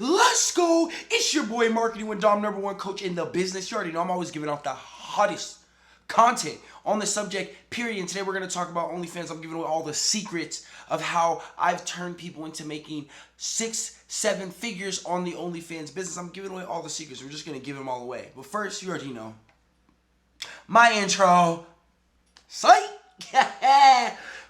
Let's go. It's your boy Marketing with Dom, #1 coach in the business. You already know I'm always giving off the hottest content on the subject, period. And today we're going to talk about OnlyFans. I'm giving away all the secrets of how I've turned people into making 6-7 figures on the OnlyFans business. I'm giving away all the secrets. We're just going to give them all away. But first, you already know my intro. Psych!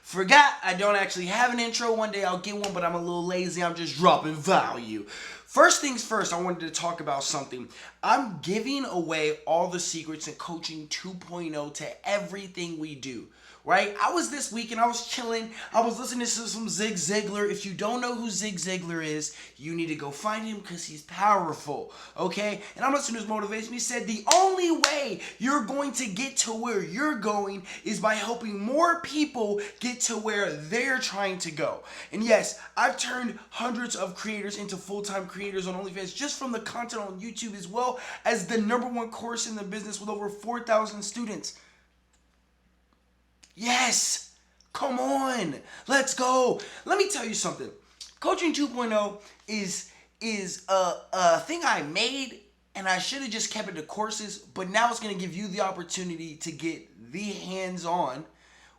Forgot I don't actually have an intro. One day I'll get one, but I'm a little lazy. I'm just dropping value. First things first, I wanted to talk about something. I'm giving away all the secrets in Coaching 2.0 to everything we do, right? I was this week and I was chilling. I was listening to some Zig Ziglar. If you don't know who Zig Ziglar is, you need to go find him because he's powerful, okay? And I'm listening to his motivation. He said the only way you're going to get to where you're going is by helping more people get to where they're trying to go. And yes, I've turned hundreds of creators into full-time creators on OnlyFans just from the content on YouTube, as well as the #1 course in the business with over 4,000 students. Yes, come on, let's go. Let me tell you something. Coaching 2.0 is a thing I made, and I should have just kept it to courses, but now it's going to give you the opportunity to get the hands-on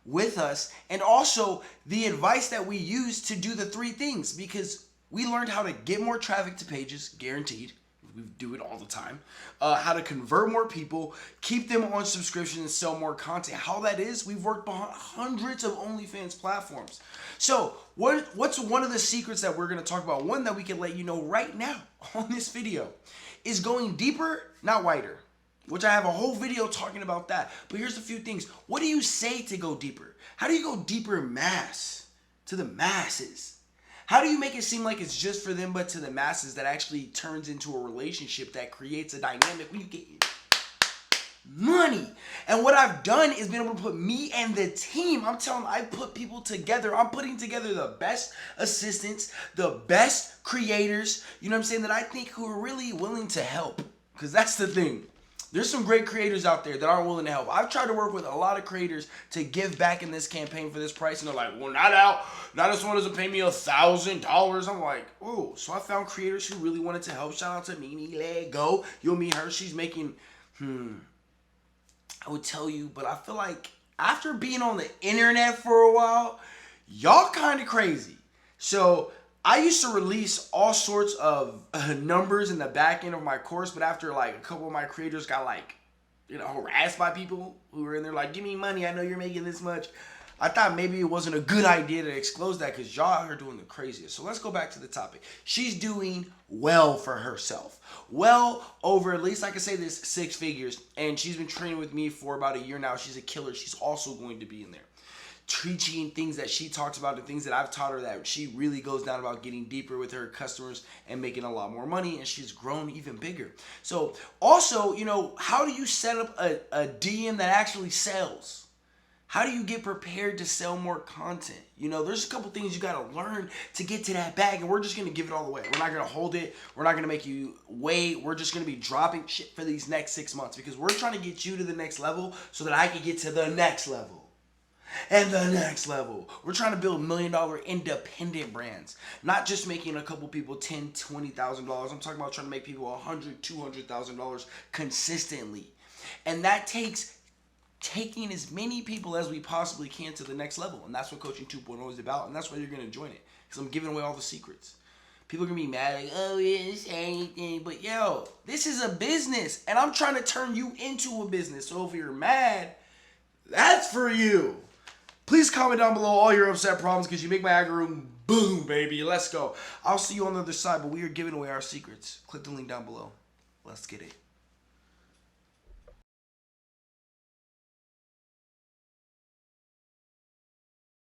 with us, and also the advice that we use to do the 3 things, because we learned how to get more traffic to pages, guaranteed. We do it all the time. How to convert more people, keep them on subscription, and sell more content. How that is, we've worked behind hundreds of OnlyFans platforms. So what's one of the secrets that we're going to talk about? One that we can let you know right now on this video is going deeper, not wider, which I have a whole video talking about that. But here's a few things. What do you say to go deeper? How do you go deeper mass, to the masses? How do you make it seem like it's just for them, but to the masses that actually turns into a relationship that creates a dynamic when you get money? And what I've done is been able to put me and the team, I put people together. I'm putting together the best assistants, the best creators, you know what I'm saying, that I think who are really willing to help. Because that's the thing. There's some great creators out there that aren't willing to help. I've tried to work with a lot of creators to give back in this campaign for this price, and they're like, well, not this one doesn't pay me $1,000. I'm like, oh, so I found creators who really wanted to help. Shout out to Mimi, let go. You'll meet her. She's making, I would tell you, but I feel like after being on the internet for a while, y'all kind of crazy. So I used to release all sorts of numbers in the back end of my course, but after like a couple of my creators got harassed by people who were in there like, give me money, I know you're making this much, I thought maybe it wasn't a good idea to disclose that because y'all are doing the craziest. So let's go back to the topic. She's doing well for herself. Well over, at least I can say this, 6 figures. And she's been training with me for about a year now. She's a killer. She's also going to be in there, teaching things that she talks about and things that I've taught her that she really goes down about getting deeper with her customers and making a lot more money, and she's grown even bigger. So also, how do you set up a DM that actually sells? How do you get prepared to sell more content? There's a couple things you got to learn to get to that bag, and we're just going to give it all away. We're not going to hold it. We're not going to make you wait. We're just going to be dropping shit for these next 6 months because we're trying to get you to the next level so that I can get to the next level. And the next level. We're trying to build $1 million independent brands. Not just making a couple people $10,000, $20,000. I'm talking about trying to make people $100,000, $200,000 consistently. And that takes taking as many people as we possibly can to the next level. And that's what Coaching 2.0 is about. And that's why you're going to join it. Because I'm giving away all the secrets. People are going to be mad, like, oh, yeah, this ain't anything. But yo, this is a business. And I'm trying to turn you into a business. So if you're mad, that's for you. Please comment down below all your upset problems because you make my algorithm boom, baby. Let's go. I'll see you on the other side, but we are giving away our secrets. Click the link down below. Let's get it.